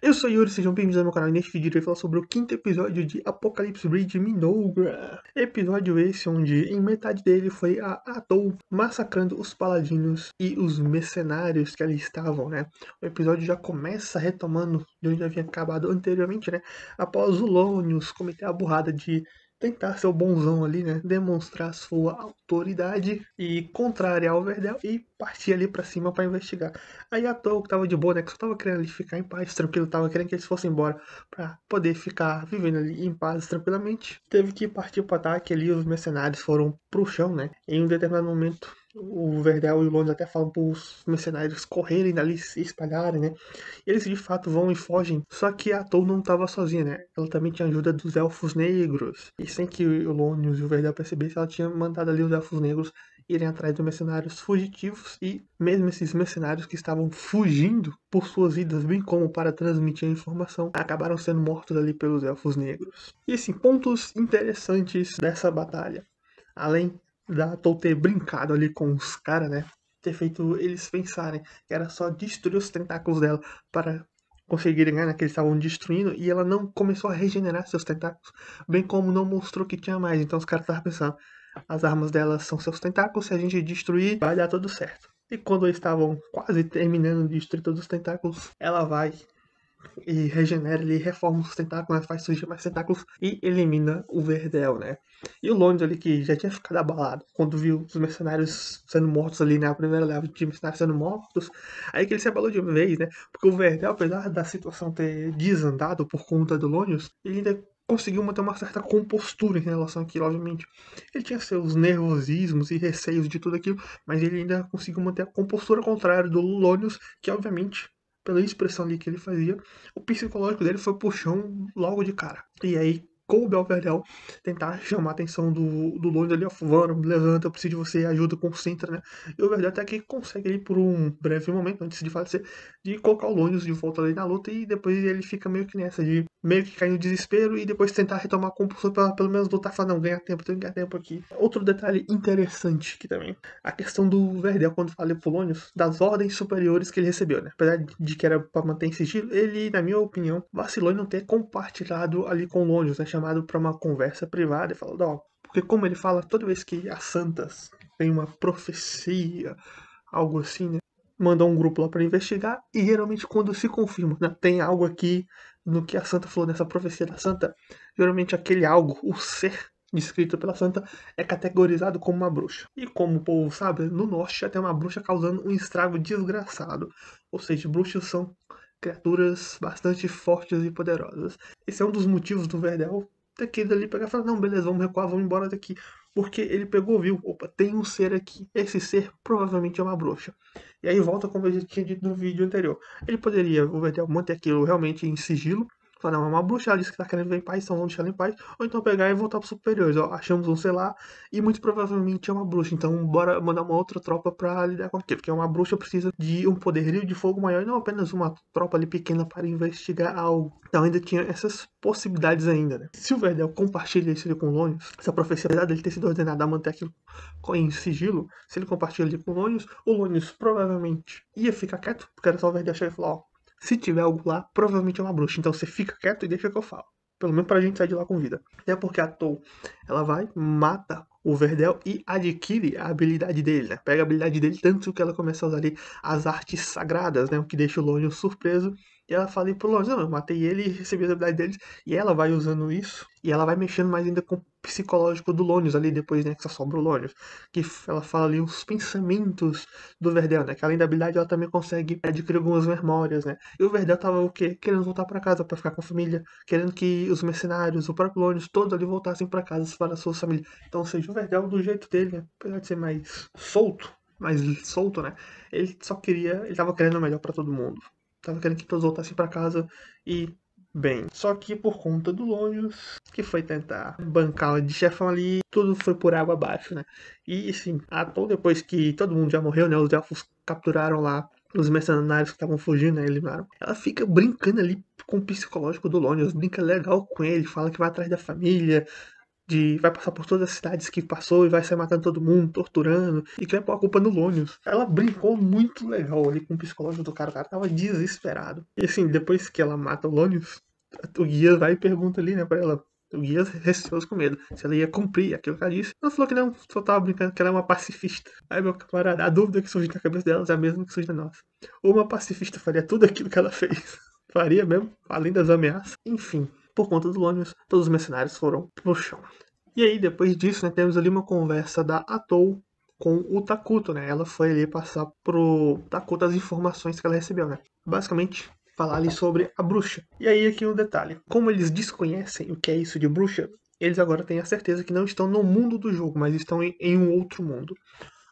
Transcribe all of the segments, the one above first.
Eu sou Yuri, sejam bem-vindos ao meu canal. E neste vídeo eu irei falar sobre o quinto episódio de Apocalipse Bridge Minogra. Episódio esse onde em metade dele foi a Atou massacrando os paladinos e os mercenários que ali estavam, né? O episódio já começa retomando de onde havia acabado anteriormente, né? Após o Lonius cometer a burrada de tentar ser o bonzão ali, né? Demonstrar sua autoridade e contrariar o Verdel e partir ali pra cima pra investigar. Aí a Toa que tava de boa, né? Que só tava querendo ali ficar em paz, tranquilo, tava querendo que eles fossem embora pra poder ficar vivendo ali em paz tranquilamente. Teve que partir pro ataque ali, os mercenários foram pro chão, né? Em um determinado momento, o Verdel e o Londres até falam pros mercenários correrem dali, se espalharem, né? Eles de fato vão e fogem, só que a Toa não estava sozinha, né? Ela também tinha ajuda dos Elfos Negros. E sem que o Lonius e o Verdel percebessem, ela tinha mandado ali os Elfos Negros irem atrás de mercenários fugitivos. E mesmo esses mercenários que estavam fugindo por suas vidas, bem como para transmitir a informação, acabaram sendo mortos ali pelos Elfos Negros. E assim, pontos interessantes dessa batalha. Além da Toa ter brincado ali com os caras, né? Ter feito eles pensarem que era só destruir os tentáculos dela para conseguirem ganhar, né, que eles estavam destruindo, e ela não começou a regenerar seus tentáculos, bem como não mostrou que tinha mais. Então os caras estavam pensando, as armas dela são seus tentáculos, se a gente destruir, vai dar tudo certo. E quando eles estavam quase terminando de destruir todos os tentáculos, ela vai e regenera, ele reforma os tentáculos, faz surgir mais tentáculos e elimina o Verdel, né? E o Londres ali, que já tinha ficado abalado quando viu os mercenários sendo mortos ali, né? A primeira leva de mercenários sendo mortos, aí que ele se abalou de uma vez, né? Porque o Verdel, apesar da situação ter desandado por conta do Lonius, ele ainda conseguiu manter uma certa compostura em relação àquilo, obviamente. Ele tinha seus nervosismos e receios de tudo aquilo, mas ele ainda conseguiu manter a compostura contrária do Lonius, que obviamente pela expressão ali que ele fazia, o psicológico dele foi pro chão logo de cara. E aí, com o Belvedere tentar chamar a atenção do Londres ali, ó, vamos, levanta, eu preciso de você, ajuda, concentra, né? E o Verdel até que consegue ali por um breve momento, antes de falecer, de colocar o Londres de volta ali na luta, e depois ele fica meio que nessa, de meio que cair no desespero e depois tentar retomar a compulsão pra pelo menos lutar e falar, não, ganha tempo, tem que ganhar tempo aqui. Outro detalhe interessante aqui também, a questão do Verdel, quando falei pro Lonius, das ordens superiores que ele recebeu, né? Apesar de que era pra manter em sigilo, ele, na minha opinião, vacilou em não ter compartilhado ali com o Lonius, né? Chamado pra uma conversa privada e falado, ó, porque como ele fala, toda vez que as santas têm uma profecia, algo assim, né? Manda um grupo lá pra investigar e geralmente quando se confirma, né? Tem algo aqui no que a santa falou nessa profecia da santa, geralmente aquele algo, o ser descrito pela santa, é categorizado como uma bruxa. E como o povo sabe, no norte já tem uma bruxa causando um estrago desgraçado. Ou seja, bruxas são criaturas bastante fortes e poderosas. Esse é um dos motivos do Verdel ter querido ali pegar e falar, não, beleza, vamos recuar, vamos embora daqui. Porque ele pegou, viu, opa, tem um ser aqui. Esse ser provavelmente é uma bruxa. E aí volta como eu já tinha dito no vídeo anterior. Ele poderia, o Verdel, manter aquilo realmente em sigilo, falar, não, é uma bruxa, ela disse que tá querendo ver em paz, então vamos deixar ela em paz. Ou então pegar e voltar pros superiores, ó, achamos um, sei lá, e muito provavelmente é uma bruxa. Então bora mandar uma outra tropa pra lidar com aquilo. Porque uma bruxa precisa de um poderio de fogo maior e não apenas uma tropa ali pequena para investigar algo. Então ainda tinha essas possibilidades ainda, né? Se o Verdel compartilha isso ali com o Lonius, essa profecia, apesar dele ter sido ordenado a manter aquilo em sigilo, se ele compartilha ali com o Lonius provavelmente ia ficar quieto, porque era só o Verdel chegar e falar, ó, se tiver algo lá, provavelmente é uma bruxa. Então você fica quieto e deixa que eu falo. Pelo menos pra gente sair de lá com vida. Até porque a Tou, ela vai, mata o Verdel e adquire a habilidade dele, né? Pega a habilidade dele, tanto que ela começa a usar ali as artes sagradas, né? O que deixa o Lonius surpreso. E ela fala pro Lonius, não, eu matei ele e recebi as habilidades deles. E ela vai usando isso. E ela vai mexendo mais ainda com o psicológico do Lonius ali depois, né? Que só sobra o Lonius. Que ela fala ali os pensamentos do Verdel, né? Que além da habilidade ela também consegue adquirir algumas memórias, né? E o Verdel tava o quê? Querendo voltar pra casa pra ficar com a família. Querendo que os mercenários, o próprio Lonius, todos ali voltassem pra casa para as suas famílias. Então, ou seja, o Verdel do jeito dele, né? Apesar de ser mais solto, né? Ele só queria, ele tava querendo o melhor pra todo mundo. Tava querendo que todos voltassem pra casa e bem. Só que por conta do Lonius, que foi tentar bancar de chefão ali, tudo foi por água abaixo, né? E sim, depois que todo mundo já morreu, né? Os elfos capturaram lá os mercenários que estavam fugindo, né? Eliminaram. Ela fica brincando ali com o psicológico do Lonius, brinca legal com ele, fala que vai atrás da família, vai passar por todas as cidades que passou e vai sair matando todo mundo, torturando, e que vai pôr a culpa no Lonius. Ela brincou muito legal ali com o psicológico do cara, o cara tava desesperado. E assim, depois que ela mata o Lonius, o Guia vai e pergunta ali, né, pra ela. O Guia receoso com medo, se ela ia cumprir aquilo que ela disse. Ela falou que não, só tava brincando, que ela é uma pacifista. Aí, meu camarada, a dúvida que surge na cabeça delas é a mesma que surge na nossa. Uma pacifista faria tudo aquilo que ela fez. Faria mesmo, além das ameaças. Enfim, por conta do Lonius, todos os mercenários foram pro chão. E aí, depois disso, né, temos ali uma conversa da Atou com o Takuto, né? Ela foi ali passar pro Takuto as informações que ela recebeu, né? Basicamente, falar ali sobre a bruxa. E aí, aqui um detalhe. Como eles desconhecem o que é isso de bruxa, eles agora têm a certeza que não estão no mundo do jogo, mas estão em um outro mundo.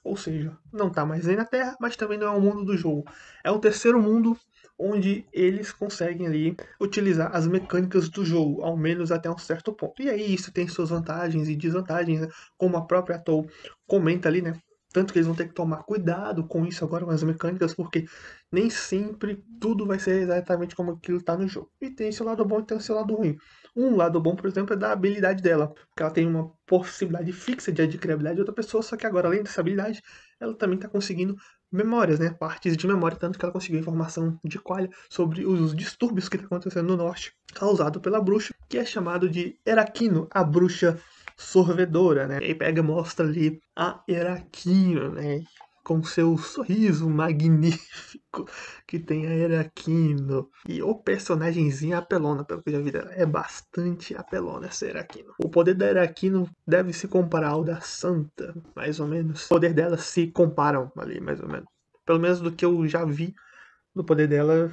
Ou seja, não tá mais nem na Terra, mas também não é o mundo do jogo. É um terceiro mundo onde eles conseguem ali utilizar as mecânicas do jogo, ao menos até um certo ponto. E aí isso tem suas vantagens e desvantagens, né? Como a própria Atou comenta ali, né? Tanto que eles vão ter que tomar cuidado com isso agora, com as mecânicas, porque nem sempre tudo vai ser exatamente como aquilo está no jogo. E tem seu lado bom e tem o seu lado ruim. Um lado bom, por exemplo, é da habilidade dela, porque ela tem uma possibilidade fixa de adquirir a habilidade de outra pessoa, só que agora, além dessa habilidade, ela também está conseguindo memórias, né? Partes de memória, tanto que ela conseguiu informação de Qualia sobre os distúrbios que estão acontecendo no norte, causado pela bruxa, que é chamado de Eraquino, a bruxa sorvedora, né? E pega e mostra ali a Eraquino, né? Com seu sorriso magnífico que tem a Eraquino. E o personagemzinho é apelona, pelo que eu já vi dela. É bastante apelona essa Eraquino. O poder da Eraquino deve se comparar ao da Santa, mais ou menos. O poder dela se comparam ali, mais ou menos. Pelo menos do que eu já vi no poder dela,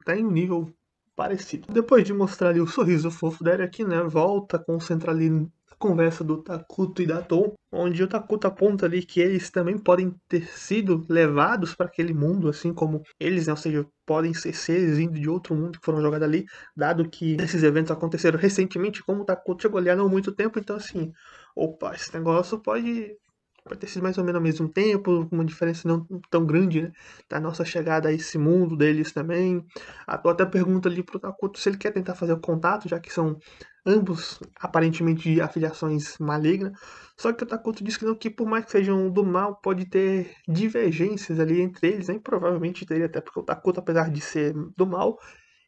tá em um nível parecido. Depois de mostrar ali o sorriso fofo da Eraquino, né, volta a concentrar ali na conversa do Takuto e da Tou, onde o Takuto aponta ali que eles também podem ter sido levados para aquele mundo, assim como eles, né, ou seja, podem ser seres vindo de outro mundo que foram jogados ali, dado que esses eventos aconteceram recentemente, como o Takuto chegou ali há não muito tempo, então assim, opa, esse negócio pode ter sido mais ou menos ao mesmo tempo, uma diferença não tão grande, né, da nossa chegada a esse mundo deles também. A Tô até pergunta ali pro Takuto se ele quer tentar fazer o contato, já que são ambos aparentemente de afiliações malignas. Só que o Takuto diz que não, que por mais que sejam do mal, pode ter divergências ali entre eles, né? E provavelmente teria, até porque o Takuto, apesar de ser do mal,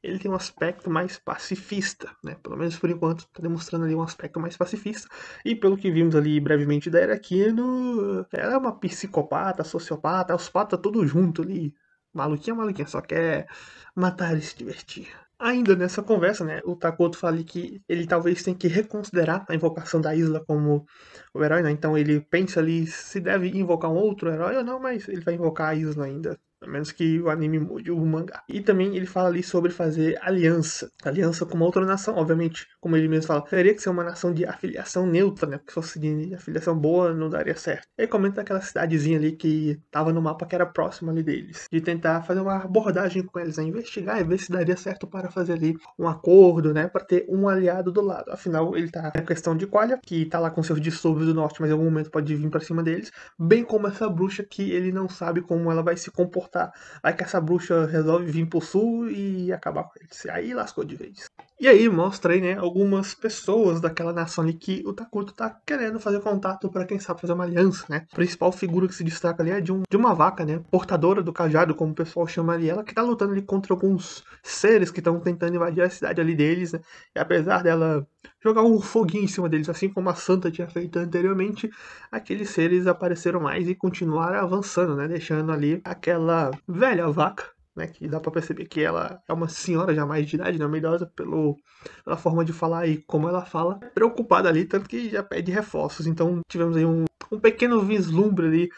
ele tem um aspecto mais pacifista, né? Pelo menos por enquanto, está demonstrando ali um aspecto mais pacifista. E pelo que vimos ali brevemente da Eraquino, ela é uma psicopata, sociopata, os patas tudo junto ali. Maluquinha, só quer matar e se divertir. Ainda nessa conversa, né, o Takuto fala que ele talvez tenha que reconsiderar a invocação da Isla como o herói, né? Então ele pensa ali se deve invocar um outro herói ou não, mas ele vai invocar a Isla ainda. A menos que o anime mude o mangá. E também ele fala ali sobre fazer aliança. Aliança com uma outra nação, obviamente, como ele mesmo fala. Teria que ser uma nação de afiliação neutra, né? Porque se fosse de afiliação boa, não daria certo. Ele comenta aquela cidadezinha ali que tava no mapa que era próximo ali deles. De tentar fazer uma abordagem com eles, né? Investigar e ver se daria certo para fazer ali um acordo, né? Para ter um aliado do lado. Afinal, ele tá na questão de Qualia, que tá lá com seus distúrbios do norte, mas em algum momento pode vir para cima deles. Bem como essa bruxa que ele não sabe como ela vai se comportar. Vai que essa bruxa resolve vir pro sul e acabar com eles. Aí lascou de vez. E aí mostra aí, né, algumas pessoas daquela nação ali que o Takuto tá querendo fazer contato para quem sabe fazer uma aliança, né? A principal figura que se destaca ali é de uma vaca, né? Portadora do cajado, como o pessoal chama ali, ela que tá lutando ali contra alguns seres que estão tentando invadir a cidade ali deles, né? E apesar dela jogar um foguinho em cima deles, assim como a Santa tinha feito anteriormente, aqueles seres apareceram mais e continuaram avançando, né? Deixando ali aquela velha vaca, né, que dá pra perceber que ela é uma senhora já mais de idade, né, uma idosa, pela forma de falar e como ela fala, preocupada ali, tanto que já pede reforços. Então tivemos aí um pequeno vislumbre ali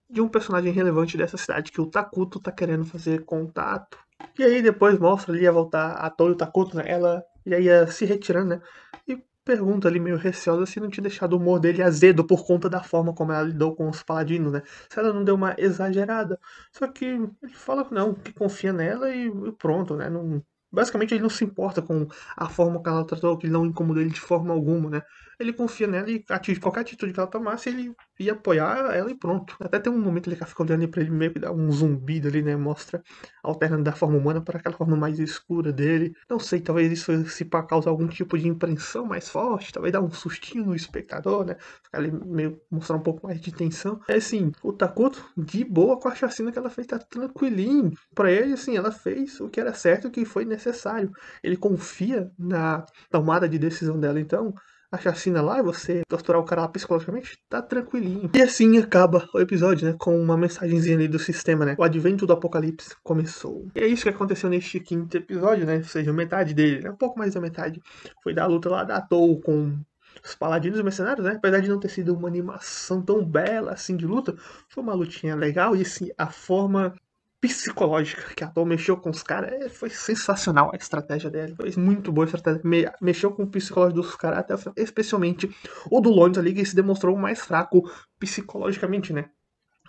de um personagem relevante dessa cidade que o Takuto tá querendo fazer contato. E aí depois mostra ali a voltar a Toyo Takuto, né, ela já ia se retirando, né, e pergunta ali meio receosa se não tinha deixado o humor dele azedo por conta da forma como ela lidou com os paladinos, né? Se ela não deu uma exagerada. Só que ele fala que não, que confia nela e pronto, né? Não, basicamente ele não se importa com a forma que ela tratou, que ele não incomodou ele de forma alguma, né? Ele confia nela e qualquer atitude que ela tomasse, ele e apoiar ela e pronto. Até tem um momento ali que ela fica olhando pra ele, meio que dá um zumbido ali, né? Mostra alternando da forma humana para aquela forma mais escura dele. Não sei, talvez isso se para causar algum tipo de impressão mais forte, talvez dar um sustinho no espectador, né? Ficar ali meio mostrar um pouco mais de tensão. É assim, o Takuto, de boa com a chacina que ela fez, tá tranquilinho. Pra ele, assim, ela fez o que era certo, o que foi necessário. Ele confia na tomada de decisão dela, então a chacina lá e você torturar o cara lá psicologicamente, tá tranquilinho. E assim acaba o episódio, né? Com uma mensagenzinha ali do sistema, né? O advento do apocalipse começou. E é isso que aconteceu neste quinto episódio, né? Ou seja, metade dele, né? Um pouco mais da metade. Foi da luta lá da Tou com os paladinos mercenários, né? Apesar de não ter sido uma animação tão bela assim de luta, foi uma lutinha legal. E assim, a forma psicológica que a Tom mexeu com os caras, foi sensacional a estratégia dela. Foi muito boa a estratégia. Mexeu com o psicológico dos caras, até especialmente o do Lones ali, que se demonstrou mais fraco psicologicamente, né?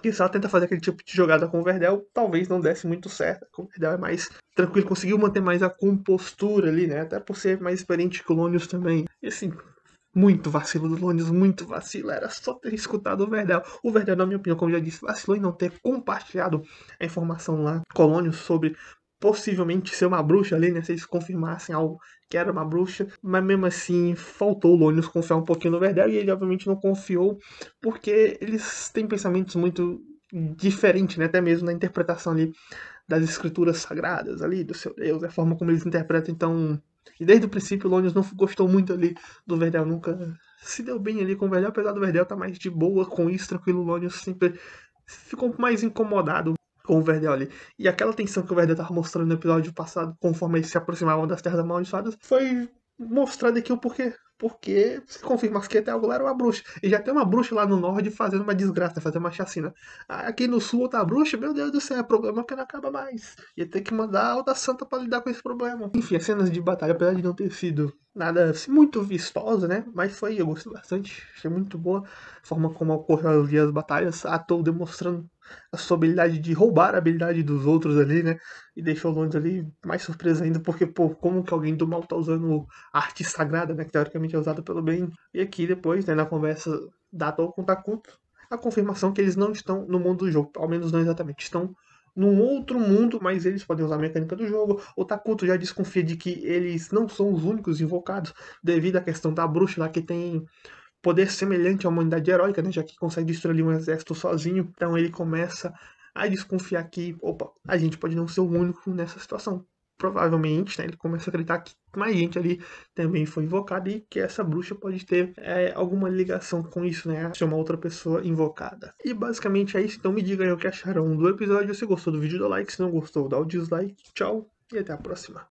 Que se ela tenta fazer aquele tipo de jogada com o Verdel, talvez não desse muito certo. O Verdel é mais tranquilo, conseguiu manter mais a compostura ali, né? Até por ser mais experiente que o Lonius também. E assim, muito vacilo do Lonius, muito vacilo. Era só ter escutado o Verdel. O Verdel, na minha opinião, como já disse, vacilou em não ter compartilhado a informação lá com o Lonius sobre possivelmente ser uma bruxa ali, né? Se eles confirmassem algo que era uma bruxa. Mas mesmo assim, faltou o Lonius confiar um pouquinho no Verdel. E ele, obviamente, não confiou porque eles têm pensamentos muito diferentes, né? Até mesmo na interpretação ali das escrituras sagradas ali, do seu Deus, a forma como eles interpretam. Então, e desde o princípio o Lonius não gostou muito ali do Verdel, nunca se deu bem ali com o Verdel, apesar do Verdel estar mais de boa com isso, tranquilo, o Lonius sempre ficou mais incomodado com o Verdel ali. E aquela tensão que o Verdel estava mostrando no episódio passado, conforme eles se aproximavam das Terras Amaldiçoadas, foi mostrando aqui o porquê. Porque se confirma que até agora era uma bruxa. E já tem uma bruxa lá no norte fazendo uma desgraça, fazendo uma chacina. Aqui no sul, outra bruxa, meu Deus do céu, é problema que não acaba mais. Ia ter que mandar a outra santa pra lidar com esse problema. Enfim, as cenas de batalha, apesar de não ter sido nada assim, muito vistosa, né? Mas foi, eu gostei bastante. Achei muito boa a forma como ocorreu ali as batalhas. A Tou demonstrando a sua habilidade de roubar a habilidade dos outros ali, né? E deixou o Londres ali mais surpreso ainda, porque, pô, como que alguém do mal tá usando arte sagrada, né? Que teoricamente é usada pelo bem. E aqui depois, né, na conversa da Tou com o Takuto, a confirmação que eles não estão no mundo do jogo, ao menos não exatamente. Estão num outro mundo, mas eles podem usar a mecânica do jogo. O Takuto já desconfia de que eles não são os únicos invocados, devido à questão da bruxa lá que tem poder semelhante à humanidade heróica, né, já que consegue destruir um exército sozinho. Então ele começa a desconfiar que, opa, a gente pode não ser o único nessa situação. Provavelmente, né, ele começa a acreditar que mais gente ali também foi invocada e que essa bruxa pode ter alguma ligação com isso, né? Ser uma outra pessoa invocada. E basicamente é isso. Então me diga aí o que acharam do episódio. Se gostou do vídeo, dá like. Se não gostou, dá o dislike. Tchau e até a próxima.